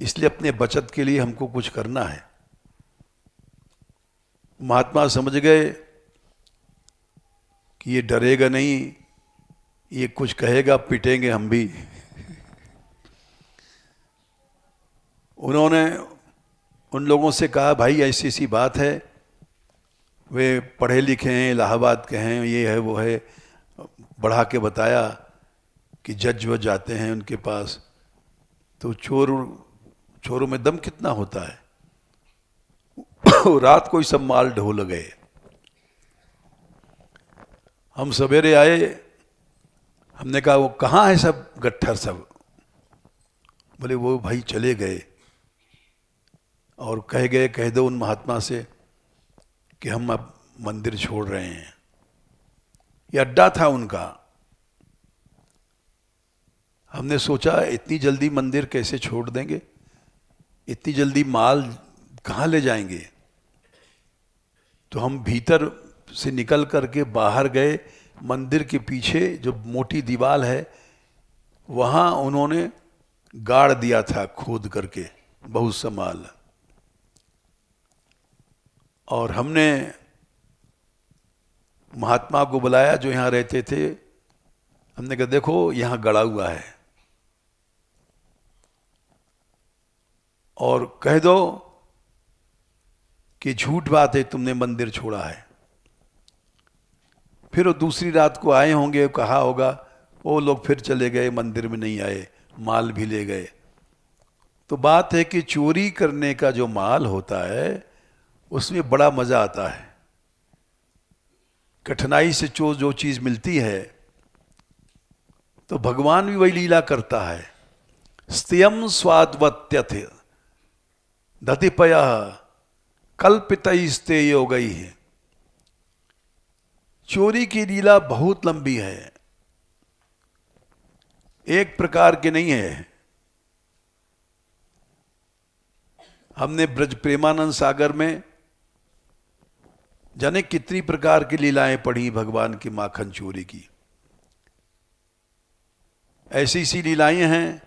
इसलिए अपने बचत के लिए हमको कुछ करना है। महात्मा समझ गए कि ये डरेगा नहीं, ये कुछ कहेगा पिटेंगे हम भी। उन्होंने उन लोगों से कहा भाई ऐसी ऐसी बात है, वे पढ़े लिखे हैं, इलाहाबाद के हैं, ये है वो है, बढ़ा के बताया कि जज वज जाते हैं उनके पास। तो चोरों में दम कितना होता है। रात को ही सब माल ढोल गए। हम सवेरे आए, हमने कहा वो कहाँ है सब गट्ठर सब? बोले वो भाई चले गए और कह दो उन महात्मा से कि हम अब मंदिर छोड़ रहे हैं। ये अड्डा था उनका। हमने सोचा इतनी जल्दी मंदिर कैसे छोड़ देंगे, इतनी जल्दी माल कहाँ ले जाएंगे। तो हम भीतर से निकल करके बाहर गए। मंदिर के पीछे जो मोटी दीवार है वहाँ उन्होंने गाड़ दिया था खोद करके बहुत सा माल। और हमने महात्मा को बुलाया जो यहाँ रहते थे। हमने कहा देखो यहाँ गड़ा हुआ है और कह दो कि झूठ बात है, तुमने मंदिर छोड़ा है। फिर वो दूसरी रात को आए होंगे, कहा होगा, वो लोग फिर चले गए, मंदिर में नहीं आए, माल भी ले गए। तो बात है कि चोरी करने का जो माल होता है उसमें बड़ा मजा आता है। कठिनाई से जो चीज मिलती है, तो भगवान भी वही लीला करता है। स्त्यम स्वाद्वत्यथ दतिपय कल्पितस्ते योगई है। चोरी की लीला बहुत लंबी है, एक प्रकार की नहीं है। हमने ब्रज प्रेमानंद सागर में जाने कितनी प्रकार की लीलाएं पढ़ी भगवान की माखन चोरी की। ऐसी सी लीलाएं हैं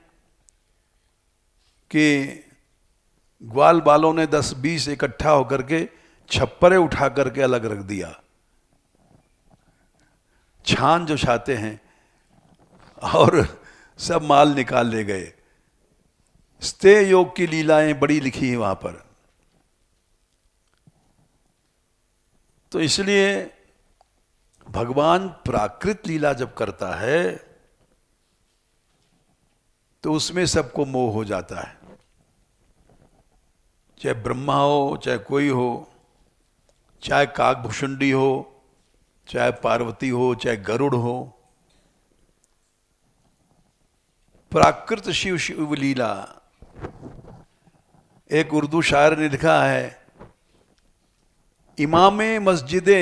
कि ग्वाल बालों ने 10-20 इकट्ठा होकर के छप्परे उठा करके अलग रख दिया। छान जो छाते हैं और सब माल निकाल ले गए। स्ते योग की लीलाएं बड़ी लिखी है वहां पर। तो इसलिए भगवान प्राकृत लीला जब करता है तो उसमें सबको मोह हो जाता है, चाहे ब्रह्मा हो, चाहे कोई हो, चाहे काकभूषुंडी हो, चाहे पार्वती हो, चाहे गरुड़ हो। प्राकृत शिव शिव लीला, एक उर्दू शायर ने लिखा है, इमामे मस्जिदे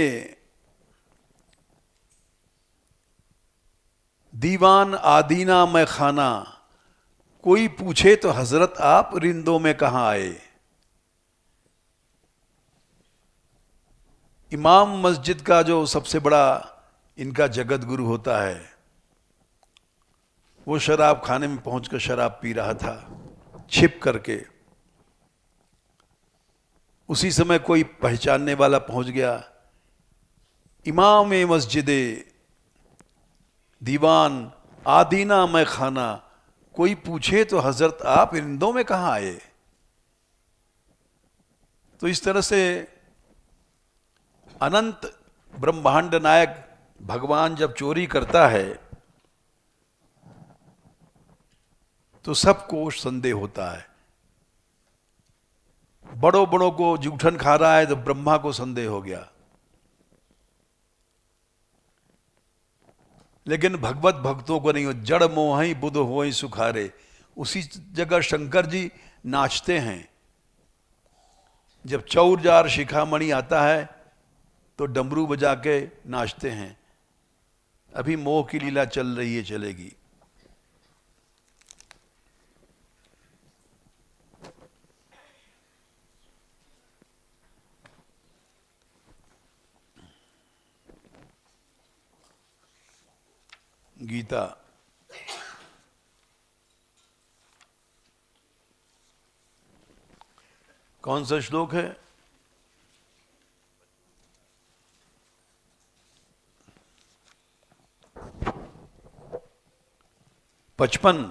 दीवान आदीना मैं खाना, कोई पूछे तो हजरत आप रिंदों में कहां आए। इमाम मस्जिद का जो सबसे बड़ा इनका जगत गुरु होता है, वो शराब खाने में पहुंचकर शराब पी रहा था छिप करके। उसी समय कोई पहचानने वाला पहुंच गया, इमाम मस्जिदे दीवान आदीना मैं खाना, कोई पूछे तो हजरत आप रिंदों में कहां आए। तो इस तरह से अनंत ब्रह्मांड नायक भगवान जब चोरी करता है तो सबको संदेह होता है। बड़ों बड़ों को जूठन खा रहा है तो ब्रह्मा को संदेह हो गया। लेकिन भगवत भक्तों को नहीं हो, जड़ मोहि बुध होई सुखारे। उसी जगह शंकर जी नाचते हैं। जब चौर जार शिखामणि आता है तो डमरू बजा के नाचते हैं। अभी मोह की लीला चल रही है, चलेगी। गीता कौन सा श्लोक है? 55।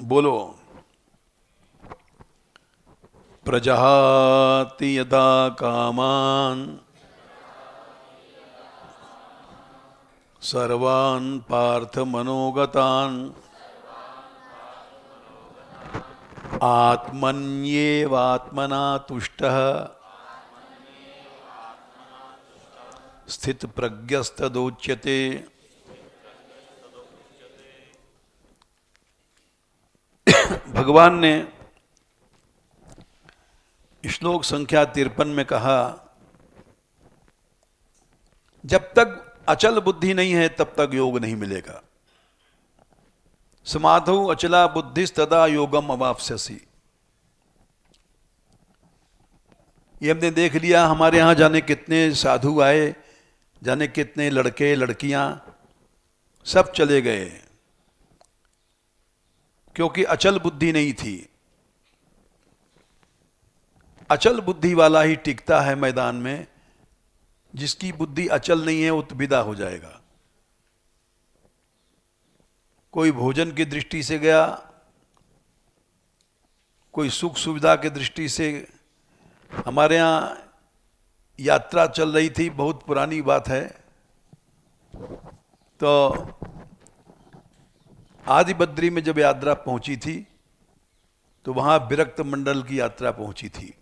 बोलो। प्रजहाति यदा कामान सर्वान् पार्थ मनोगतान् आत्मन्येवात्मना तुष्टः स्थित प्रज्ञस्तदोच्यते। भगवान ने श्लोक संख्या 53 में कहा, जब तक अचल बुद्धि नहीं है तब तक योग नहीं मिलेगा। समाधौ अचला बुद्धिस्तदा योगम अवाप्स्यसि। ये हमने देख लिया। हमारे यहां जाने कितने साधु आए, जाने कितने लड़के लड़कियां, सब चले गए क्योंकि अचल बुद्धि नहीं थी। अचल बुद्धि वाला ही टिकता है मैदान में। जिसकी बुद्धि अचल नहीं है वो तो विदा हो जाएगा। कोई भोजन की दृष्टि से गया, कोई सुख सुविधा की दृष्टि से। हमारे यहाँ यात्रा चल रही थी, बहुत पुरानी बात है। तो आदि बद्री में जब यात्रा पहुंची थी तो वहां विरक्त मंडल की यात्रा पहुंची थी।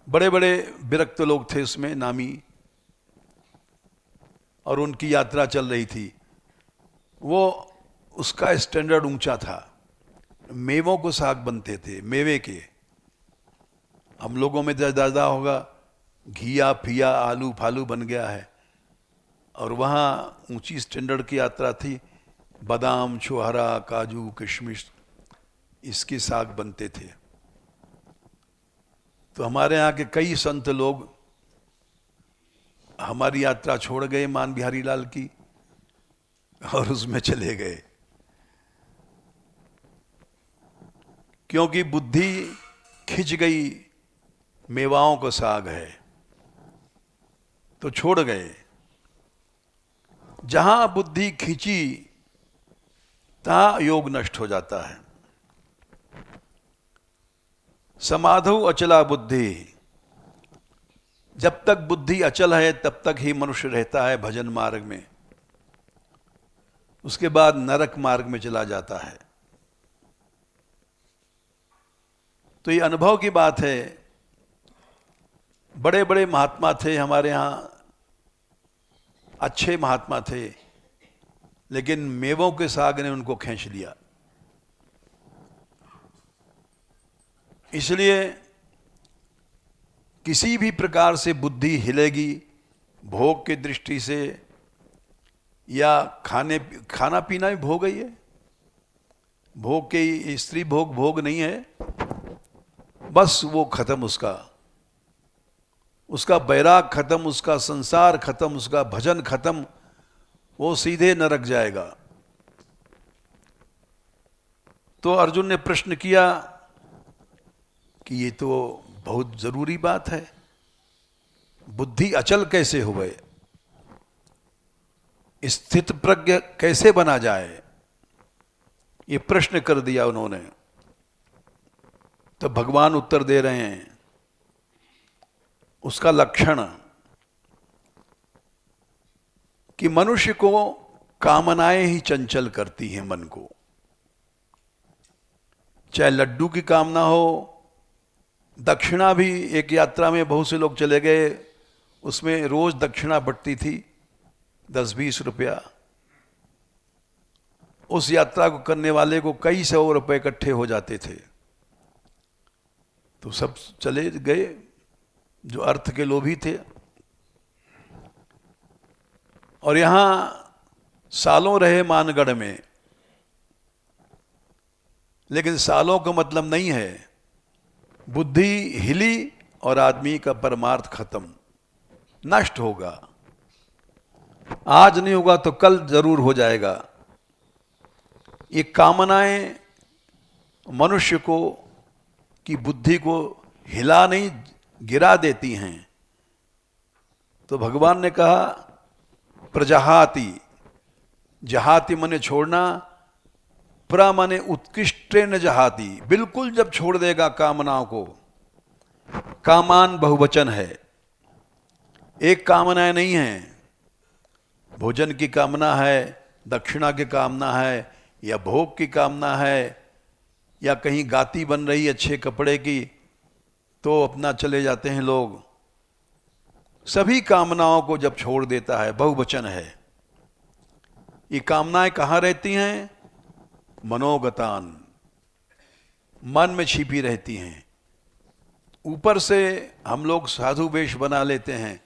बड़े बड़े विरक्त लोग थे उसमें, नामी, और उनकी यात्रा चल रही थी। वो उसका स्टैंडर्ड ऊंचा था। मेवों को साग बनते थे, मेवे के। हम लोगों में ज़्यादा होगा घिया फिया आलू फालू बन गया है, और वहाँ ऊंची स्टैंडर्ड की यात्रा थी। बादाम, छुहारा, काजू, किशमिश, इसके साग बनते थे। तो हमारे यहाँ के कई संत लोग हमारी यात्रा छोड़ गए मान बिहारी लाल की, और उसमें चले गए। क्योंकि बुद्धि खिंच गई, मेवाओं का साग है, तो छोड़ गए। जहां बुद्धि खींची तहां योग नष्ट हो जाता है। समाधौ अचला बुद्धि, जब तक बुद्धि अचल है तब तक ही मनुष्य रहता है भजन मार्ग में, उसके बाद नरक मार्ग में चला जाता है। तो ये अनुभव की बात है। बड़े बड़े महात्मा थे हमारे यहां, अच्छे महात्मा थे, लेकिन मेवों के साग ने उनको खींच लिया। इसलिए किसी भी प्रकार से बुद्धि हिलेगी, भोग की दृष्टि से या खाना पीना भी भोग ही है, भोग के स्त्री भोग नहीं है, बस वो खत्म, उसका बैराग खत्म, उसका संसार खत्म, उसका भजन खत्म, वो सीधे नरक जाएगा। तो अर्जुन ने प्रश्न किया कि ये तो बहुत जरूरी बात है, बुद्धि अचल कैसे हुए, स्थित प्रज्ञ कैसे बना जाए, ये प्रश्न कर दिया उन्होंने। तो भगवान उत्तर दे रहे हैं, उसका लक्षण कि मनुष्य को कामनाएं ही चंचल करती हैं मन को। चाहे लड्डू की कामना हो, दक्षिणा भी, एक यात्रा में बहुत से लोग चले गए, उसमें रोज दक्षिणा बढ़ती थी 10-20 रुपया। उस यात्रा को करने वाले को कई 100 रुपए इकट्ठे हो जाते थे। तो सब चले गए जो अर्थ के लोभी थे। और यहां सालों रहे मानगढ़ में, लेकिन सालों का मतलब नहीं है, बुद्धि हिली और आदमी का परमार्थ खत्म, नष्ट होगा। आज नहीं होगा तो कल जरूर हो जाएगा। ये कामनाएं मनुष्य को की बुद्धि को हिला नहीं, गिरा देती हैं। तो भगवान ने कहा प्रजहाति, जहाति माने छोड़ना, प्र माने उत्कृष्टेन जहाति, बिल्कुल जब छोड़ देगा कामनाओं को। कामान बहुवचन है, एक कामनाएं नहीं है। भोजन की कामना है, दक्षिणा की कामना है, या भोग की कामना है, या कहीं गाती बन रही अच्छे कपड़े की तो अपना चले जाते हैं लोग। सभी कामनाओं को जब छोड़ देता है, बहुवचन है। ये कामनाएं कहाँ रहती हैं? मनोगतान, मन में छिपी रहती हैं। ऊपर से हम लोग साधु वेश बना लेते हैं,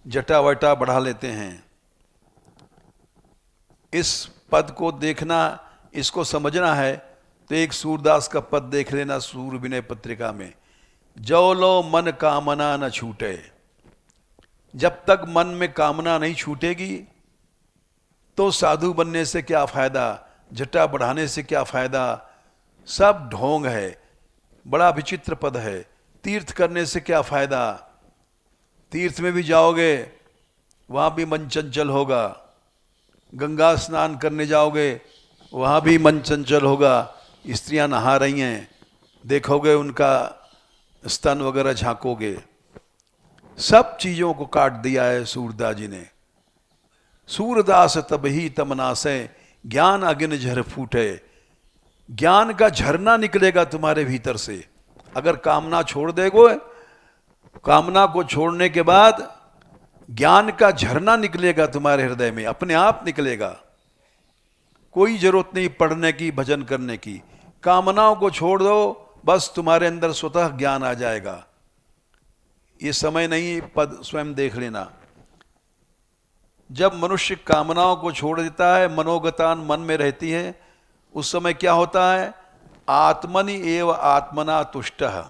जटा वटा बढ़ा लेते हैं। इस पद को देखना, इसको समझना है तो एक सूरदास का पद देख लेना, सूर विनय पत्रिका में, जो लो मन कामना न छूटे। जब तक मन में कामना नहीं छूटेगी तो साधु बनने से क्या फायदा, जटा बढ़ाने से क्या फायदा, सब ढोंग है। बड़ा विचित्र पद है। तीर्थ करने से क्या फायदा, तीर्थ में भी जाओगे वहां भी मन चंचल होगा, गंगा स्नान करने जाओगे वहां भी मन चंचल होगा। स्त्रियां नहा रही हैं, देखोगे उनका स्तन वगैरह झांकोगे। सब चीजों को काट दिया है सूरदास जी ने। सूरदास तब ही तमना से ज्ञान अग्नि झर फूटे। ज्ञान का झरना निकलेगा तुम्हारे भीतर से अगर कामना छोड़ देगो। कामना को छोड़ने के बाद ज्ञान का झरना निकलेगा तुम्हारे हृदय में, अपने आप निकलेगा। कोई जरूरत नहीं पढ़ने की, भजन करने की। कामनाओं को छोड़ दो, बस तुम्हारे अंदर स्वतः ज्ञान आ जाएगा। ये समय नहीं, पद स्वयं देख लेना। जब मनुष्य कामनाओं को छोड़ देता है, मनोगतान मन में रहती है, उस समय क्या होता है? आत्मनि एव आत्मना तुष्टः,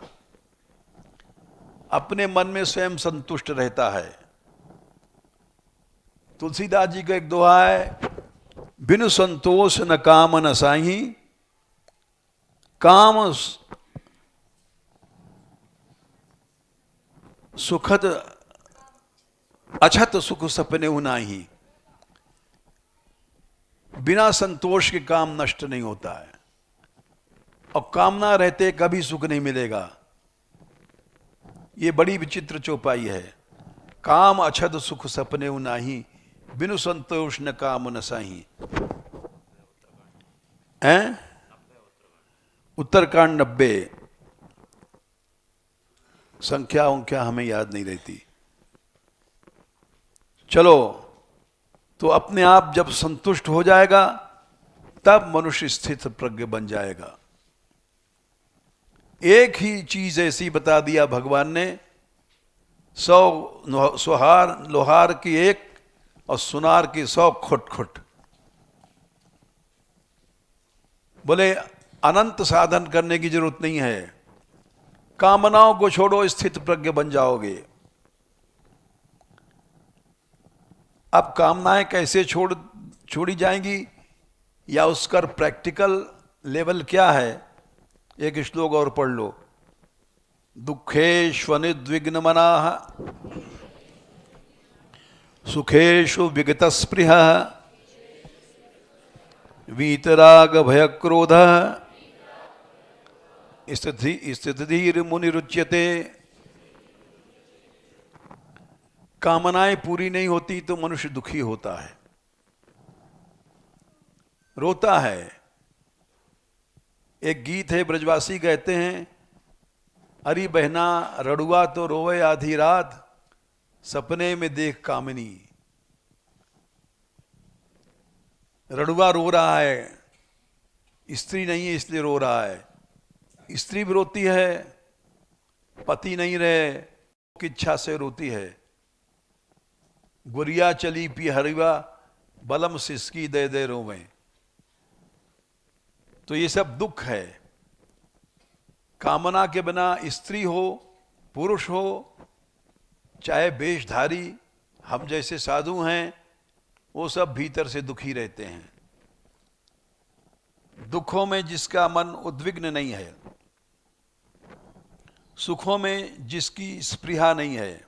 अपने मन में स्वयं संतुष्ट रहता है। तुलसीदास जी का एक दोहा है, बिनु संतोष न काम न साही, काम सुखद अछत सुख सपने उनाही। बिना संतोष के काम नष्ट नहीं होता है, और कामना रहते कभी सुख नहीं मिलेगा। ये बड़ी विचित्र चौपाई है। काम अछद सुख सपने नाही, बिनु संतोष न काम न साही। हैं? उत्तरकांड 90, संख्या उंख्या हमें याद नहीं रहती। चलो, तो अपने आप जब संतुष्ट हो जाएगा तब मनुष्य स्थित प्रज्ञ बन जाएगा। एक ही चीज ऐसी बता दिया भगवान ने, 100 सुहार लोहार की एक और सुनार की 100 खुट खुट। बोले अनंत साधन करने की जरूरत नहीं है, कामनाओं को छोड़ो, स्थित प्रज्ञ बन जाओगे। अब कामनाएं कैसे छोड़ी जाएंगी, या उसका प्रैक्टिकल लेवल क्या है? एक श्लोक और पढ़ लो। दुखेष्वनिद्विग्न मनाः सुखेषु विगतस्पृह वीतराग भयक्रोधः स्थितिधीर मुनिरुच्यते। कामनाएं पूरी नहीं होती तो मनुष्य दुखी होता है, रोता है। एक गीत है, ब्रजवासी कहते हैं, अरी बहना रड़ुआ तो रोवे आधी रात, सपने में देख कामिनी। रड़ुआ रो रहा है, स्त्री नहीं है इसलिए रो रहा है। स्त्री भी रोती है, पति नहीं रहे की इच्छा से रोती है। गुरिया चली पी हरिवा, बलम सिसकी दे दे रोवे। तो ये सब दुख है। कामना के बिना स्त्री हो पुरुष हो, चाहे वेशधारी, हम जैसे साधु हैं, वो सब भीतर से दुखी रहते हैं। दुखों में जिसका मन उद्विग्न नहीं है, सुखों में जिसकी स्पृहा नहीं है।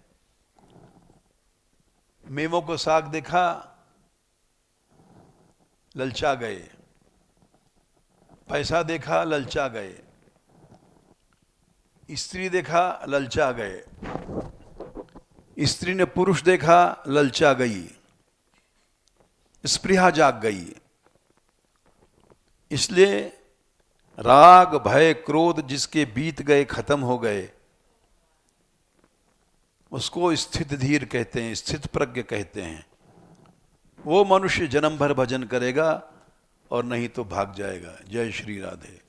मेवों को साग देखा, ललचा गए, पैसा देखा, ललचा गए, स्त्री देखा, ललचा गए, स्त्री ने पुरुष देखा, ललचा गई, स्पृहा जाग गई। इसलिए राग भय क्रोध जिसके बीत गए, खत्म हो गए, उसको स्थित धीर कहते हैं, स्थित प्रज्ञ कहते हैं। वो मनुष्य जन्म भर भजन करेगा और नहीं तो भाग जाएगा। जय श्री राधे।